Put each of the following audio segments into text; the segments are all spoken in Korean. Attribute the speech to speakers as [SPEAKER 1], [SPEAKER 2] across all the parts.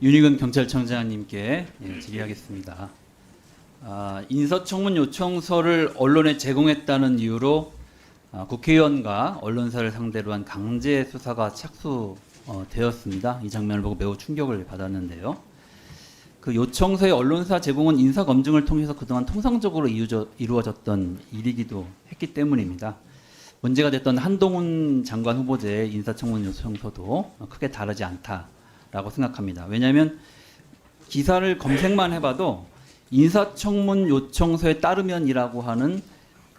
[SPEAKER 1] 윤희근 경찰청장님께 질의하겠습니다. 인사청문 요청서를 언론에 제공했다는 이유로 국회의원과 언론사를 상대로 한 강제 수사가 착수되었습니다. 이 장면을 보고 매우 충격을 받았는데요. 그 요청서의 언론사 제공은 인사 검증을 통해서 그동안 통상적으로 이루어졌던 일이기도 했기 때문입니다. 문제가 됐던 한동훈 장관 후보자의 인사청문 요청서도 크게 다르지 않다라고 생각합니다. 왜냐하면 기사를 검색만 해봐도 인사청문 요청서에 따르면이라고 하는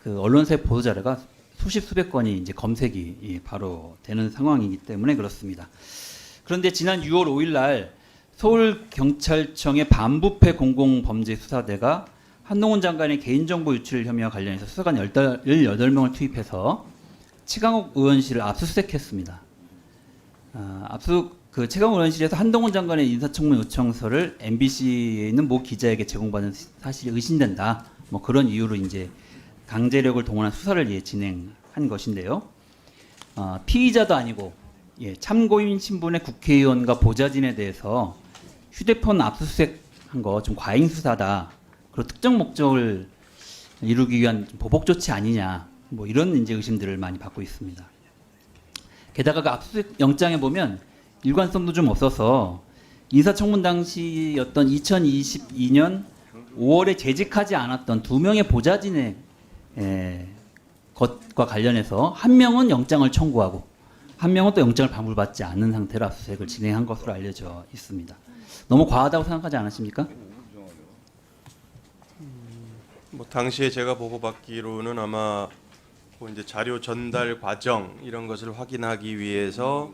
[SPEAKER 1] 그 언론사의 보도 자료가 수십 수백 건이 이제 검색이 바로 되는 상황이기 때문에 그렇습니다. 그런데 지난 6월 5일 날 서울경찰청의 반부패 공공범죄수사대가 한동훈 장관의 개인정보 유출 혐의와 관련해서 수사관 18명을 투입해서 최강욱 의원실을 압수수색했습니다. 그 최강욱 의원실에서 한동훈 장관의 인사청문 요청서를 MBC에 있는 모 기자에게 제공받은 사실이 의심된다. 뭐 그런 이유로 이제 강제력을 동원한 수사를 진행한 것인데요. 피의자도 아니고 참고인 신분의 국회의원과 보좌진에 대해서 휴대폰 압수수색한 거 좀 과잉 수사다. 그리고 특정 목적을 이루기 위한 보복 조치 아니냐. 뭐 이런 이제 의심들을 많이 받고 있습니다. 게다가 그 압수수색 영장에 보면 일관성도 좀 없어서 인사청문 당시였던 2022년 5월에 재직하지 않았던 2명의 보좌진의 것과 관련해서 한 명은 영장을 청구하고 한 명은 또 영장을 발부받지 않는 상태로 압수수색을 진행한 것으로 알려져 있습니다. 너무 과하다고 생각하지 않으십니까?
[SPEAKER 2] 뭐 당시에 제가 보고받기로는 아마 뭐 이제 자료 전달 과정 이런 것을 확인하기 위해서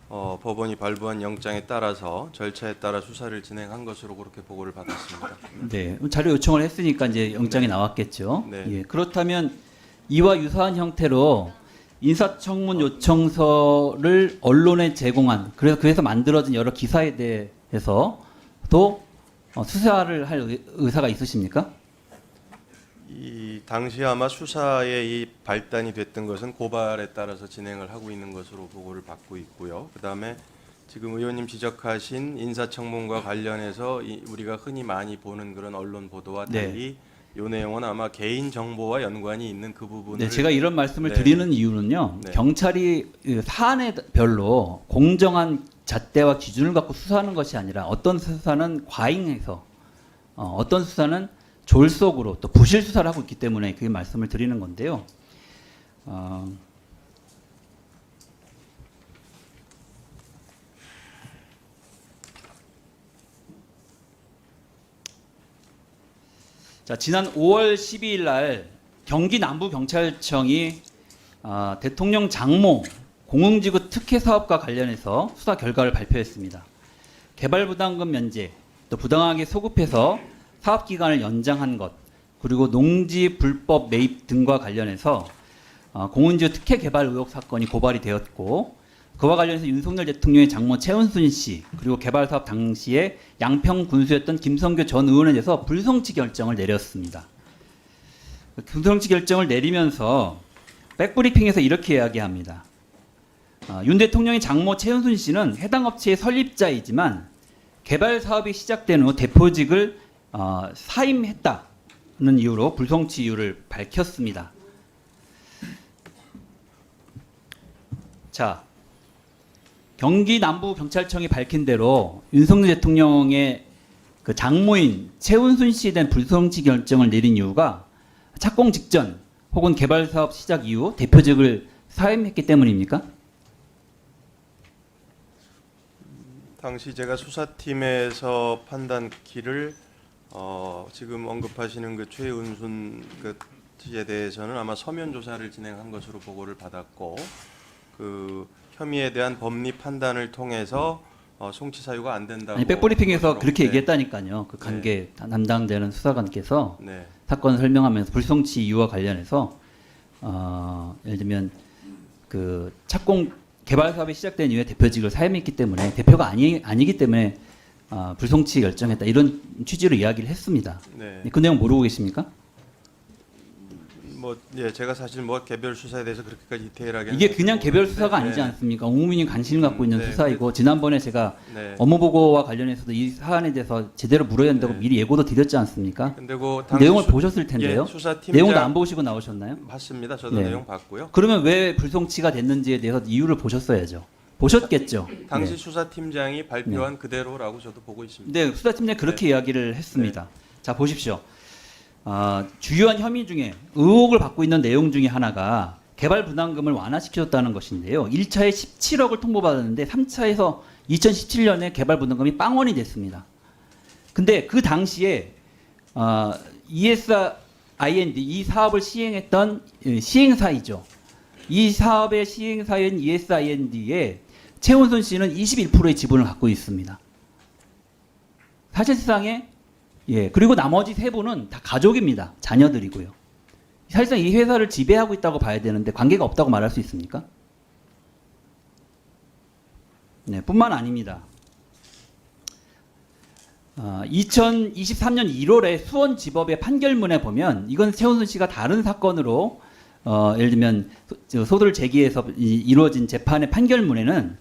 [SPEAKER 2] 법원이 발부한 영장에 따라서 절차에 따라 수사를 진행한 것으로 그렇게 보고를 받았습니다.
[SPEAKER 1] 네, 자료 요청을 했으니까 이제 영장이 나왔겠죠.
[SPEAKER 2] 네.
[SPEAKER 1] 예, 그렇다면 이와 유사한 형태로 인사청문 요청서를 언론에 제공한 그래서 만들어진 여러 기사에 대해서도 수사를 할 의사가 있으십니까?
[SPEAKER 2] 이 당시 아마 수사의 이 발단이 됐던 것은 고발에 따라서 진행을 하고 있는 것으로 보고를 받고 있고요. 그다음에 지금 의원님 지적하신 인사청문과 관련해서 우리가 흔히 많이 보는 그런 언론 보도와 달리 이 내용은 아마 개인 정보와 연관이 있는 그 부분을
[SPEAKER 1] 네, 제가 이런 말씀을 드리는 이유는요.
[SPEAKER 2] 네.
[SPEAKER 1] 경찰이 사안별로 공정한 잣대와 기준을 갖고 수사하는 것이 아니라 어떤 수사는 과잉해서 어떤 수사는 졸속으로 또 부실 수사를 하고 있기 때문에 그 말씀을 드리는 건데요. 자, 지난 5월 12일 날 경기 남부경찰청이 대통령 장모 공흥지구 특혜 사업과 관련해서 수사 결과를 발표했습니다. 개발부담금 면제, 또 부당하게 소급해서 사업 기간을 연장한 것, 그리고 농지 불법 매입 등과 관련해서 공흥지구 특혜 개발 의혹 사건이 고발이 되었고, 그와 관련해서 윤석열 대통령의 장모 최은순 씨, 그리고 개발 사업 당시에 양평 군수였던 김성교 전 의원에 대해서 불송치 결정을 내렸습니다. 불송치 결정을 내리면서 백브리핑에서 이렇게 이야기합니다. 윤 대통령의 장모 최은순 씨는 해당 업체의 설립자이지만 개발 사업이 시작된 후 대표직을 사임했다는 이유로 불송치 이유를 밝혔습니다. 자, 경기 남부경찰청이 밝힌 대로 윤석열 대통령의 그 장모인 최은순 씨에 대한 불송치 결정을 내린 이유가 착공 직전 혹은 개발 사업 시작 이후 대표직을 사임했기 때문입니까?
[SPEAKER 2] 당시 제가 수사팀에서 판단키를 지금 언급하시는 그 최은순 그 씨에 대해서는 아마 서면 조사를 진행한 것으로 보고를 받았고 그 혐의에 대한 법리 판단을 통해서 송치 사유가 안 된다고.
[SPEAKER 1] 아니, 백브리핑에서 그렇게
[SPEAKER 2] 네.
[SPEAKER 1] 얘기했다니까요. 그 관계 담당되는 수사관께서
[SPEAKER 2] 네.
[SPEAKER 1] 사건을 설명하면서 불송치 이유와 관련해서 예를 들면 그 착공 개발 사업이 시작된 이후에 대표직을 사임했기 때문에 대표가 아니기 때문에 불송치 결정했다 이런 취지로 이야기를 했습니다.
[SPEAKER 2] 네.
[SPEAKER 1] 그 내용 모르고 계십니까?
[SPEAKER 2] 제가 사실 개별 수사에 대해서 그렇게까지 디테일하게
[SPEAKER 1] 이게 그냥 개별 수사가
[SPEAKER 2] 네,
[SPEAKER 1] 아니지 않습니까? 국민이 관심을 갖고 있는
[SPEAKER 2] 네,
[SPEAKER 1] 수사이고 지난번에 제가
[SPEAKER 2] 네.
[SPEAKER 1] 업무 보고와 관련해서도 이 사안에 대해서 제대로 물어야 된다고
[SPEAKER 2] 네.
[SPEAKER 1] 미리 예고도 드렸지 않습니까?
[SPEAKER 2] 근데 그
[SPEAKER 1] 내용을 보셨을 텐데요.
[SPEAKER 2] 수사팀장
[SPEAKER 1] 내용도 안 보시고 나오셨나요?
[SPEAKER 2] 맞습니다. 저도
[SPEAKER 1] 네.
[SPEAKER 2] 내용 봤고요.
[SPEAKER 1] 그러면 왜 불송치가 됐는지에 대해서 이유를 보셨어야죠. 보셨겠죠.
[SPEAKER 2] 당시
[SPEAKER 1] 네.
[SPEAKER 2] 수사팀장이 발표한 그대로라고 저도 보고 있습니다.
[SPEAKER 1] 네, 수사팀장이 그렇게 이야기를 했습니다. 자, 보십시오. 주요한 혐의 중에 의혹을 받고 있는 내용 중에 하나가 개발 분담금을 완화시켰다는 것인데요. 1차에 17억을 통보받았는데 3차에서 2017년에 개발 분담금이 빵원이 됐습니다. 근데 그 당시에 ESIND 이 사업을 시행했던 시행사이죠. 이 사업의 시행사인 ESIND에 최원순 씨는 21%의 지분을 갖고 있습니다. 사실상에 그리고 나머지 세 분은 다 가족입니다. 자녀들이고요. 사실상 이 회사를 지배하고 있다고 봐야 되는데 관계가 없다고 말할 수 있습니까? 네, 뿐만 아닙니다. 2023년 1월에 수원지법의 판결문에 보면 이건 최원순 씨가 다른 사건으로 예를 들면 소를 제기해서 이루어진 재판의 판결문에는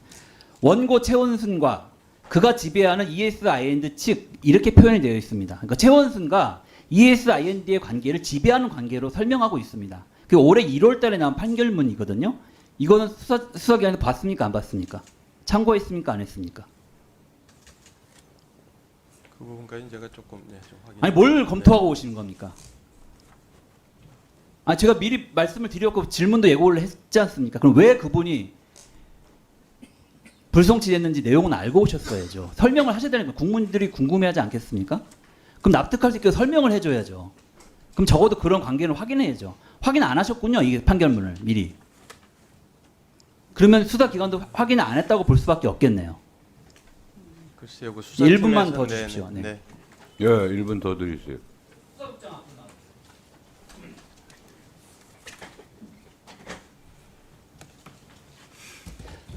[SPEAKER 1] 원고 최원순과 그가 지배하는 ESIND 측 이렇게 표현이 되어 있습니다. 그러니까 최원순과 ESIND의 관계를 지배하는 관계로 설명하고 있습니다. 그 올해 1월달에 나온 판결문이거든요. 이거는 수사기관에서 봤습니까, 안 봤습니까? 참고했습니까, 안 했습니까?
[SPEAKER 2] 그 부분까지 제가 조금 좀 확인.
[SPEAKER 1] 아니 뭘 검토하고 오시는 겁니까? 제가 미리 말씀을 드렸고 질문도 예고를 했지 않습니까? 그럼 왜 그분이 불송치됐는지 내용은 알고 오셨어야죠. 설명을 하셔야 되는 거 국민들이 궁금해하지 않겠습니까? 그럼 납득할 수 있게 설명을 해줘야죠. 그럼 적어도 그런 관계를 확인해야죠. 확인 안 하셨군요. 이게 판결문을 미리. 그러면 수사기관도 확인을 안 했다고 볼 수밖에 없겠네요.
[SPEAKER 2] 글쎄요, 그
[SPEAKER 1] 1분만 더 주십시오. 네.
[SPEAKER 2] 네.
[SPEAKER 3] 예, 1분 더 드리세요.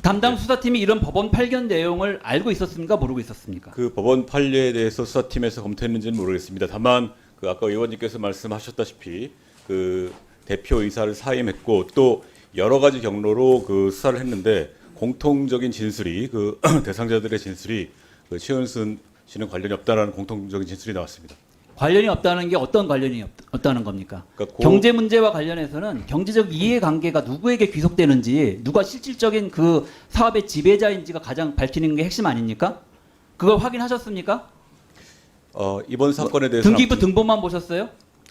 [SPEAKER 1] 담당 수사팀이 이런 법원 판결 내용을 알고 있었습니까? 모르고 있었습니까?
[SPEAKER 4] 그 법원 판례에 대해서 수사팀에서 검토했는지는 모르겠습니다. 다만 그 아까 의원님께서 말씀하셨다시피 그 대표 의사를 사임했고 또 여러 가지 경로로 그 수사를 했는데 공통적인 진술이 그 대상자들의 진술이 그 최은순 씨는 관련이 없다라는 공통적인 진술이 나왔습니다.
[SPEAKER 1] 관련이 없다는 게 어떤 관련이 없다는 겁니까?
[SPEAKER 4] 그러니까
[SPEAKER 1] 경제 문제와 관련해서는 경제적 이해관계가 누구에게 귀속되는지 누가 실질적인 그 사업의 지배자인지가 가장 밝히는 게 핵심 아닙니까? 그걸 확인하셨습니까?
[SPEAKER 4] 이번 사건에 대해서
[SPEAKER 1] 등기부 등본만 보셨어요?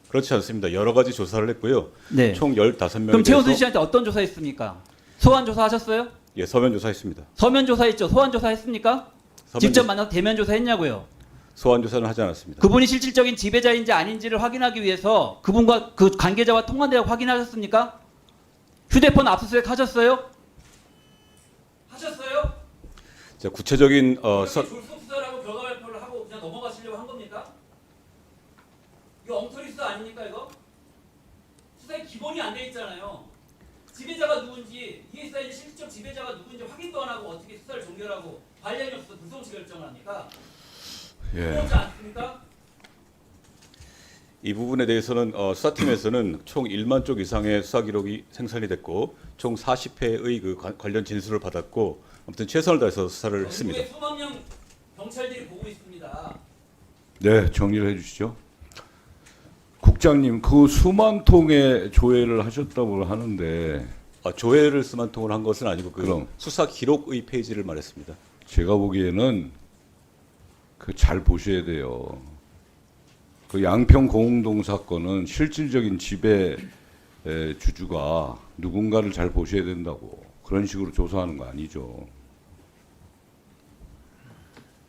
[SPEAKER 4] 그렇지 않습니다. 여러 가지 조사를 했고요.
[SPEAKER 1] 네.
[SPEAKER 4] 총 15명에
[SPEAKER 1] 그럼 최원순
[SPEAKER 4] 대해서
[SPEAKER 1] 씨한테 어떤 조사했습니까? 소환 조사하셨어요?
[SPEAKER 4] 예, 서면 조사했습니다.
[SPEAKER 1] 서면 조사했죠. 소환 조사했습니까?
[SPEAKER 4] 서면
[SPEAKER 1] 직접
[SPEAKER 4] 조-
[SPEAKER 1] 만나서 대면 조사했냐고요?
[SPEAKER 4] 소환 조사는 하지 않았습니다.
[SPEAKER 1] 그분이 실질적인 지배자인지 아닌지를 확인하기 위해서 그분과 그 관계자와 통화내역 확인하셨습니까? 휴대폰 압수수색 하셨어요? 하셨어요?
[SPEAKER 4] 자, 구체적인
[SPEAKER 1] 불속 수사라고 결과 발표를 하고 그냥 넘어가시려고 한 겁니까? 이거 엉터리 수사 아닙니까 이거? 수사의 기본이 안 돼 있잖아요. 지배자가 누군지 ESI의 실질적 지배자가 누군지 확인도 안 하고 어떻게 수사를 종결하고 관련이 없어서 불송치 결정을 합니까?
[SPEAKER 3] 예.
[SPEAKER 1] 그렇지 않습니까?
[SPEAKER 4] 이 부분에 대해서는 수사팀에서는 총 1만 쪽 이상의 수사 기록이 생산이 됐고 총 40회의 그 관련 진술을 받았고 아무튼 최선을 다해서 수사를 했습니다.
[SPEAKER 1] 전국에 수만 명 경찰들이 보고 있습니다.
[SPEAKER 3] 네, 정리를 해주시죠. 국장님, 그 수만 통의 조회를 하셨다고 하는데
[SPEAKER 4] 조회를 수만 통을 한 것은 아니고 그
[SPEAKER 3] 그럼.
[SPEAKER 4] 수사 기록의 페이지를 말했습니다.
[SPEAKER 3] 제가 보기에는 그 잘 보셔야 돼요. 그 양평 공흥동 사건은 실질적인 지배 주주가 누군가를 잘 보셔야 된다고 그런 식으로 조사하는 거 아니죠.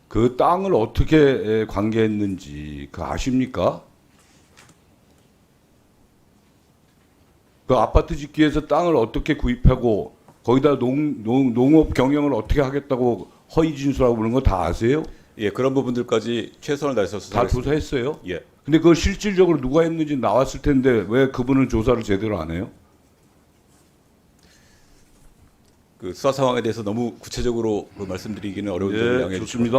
[SPEAKER 3] 그 땅을 어떻게 관계했는지 그 아십니까? 그 아파트 짓기 위해서 땅을 어떻게 구입하고 거기다 농업 경영을 어떻게 하겠다고 허위 진술하고 그런 거 다 아세요?
[SPEAKER 4] 예, 그런 부분들까지 최선을 다해서
[SPEAKER 3] 다
[SPEAKER 4] 수사를 했습니다.
[SPEAKER 3] 조사했어요?
[SPEAKER 4] 예.
[SPEAKER 3] 근데 그걸 실질적으로 누가 했는지 나왔을 텐데 왜 그분은 조사를 제대로 안 해요?
[SPEAKER 4] 그 수사 상황에 대해서 너무 구체적으로 그 말씀드리기는 어려운 점을
[SPEAKER 3] 예,
[SPEAKER 4] 양해해 주시기
[SPEAKER 3] 좋습니다.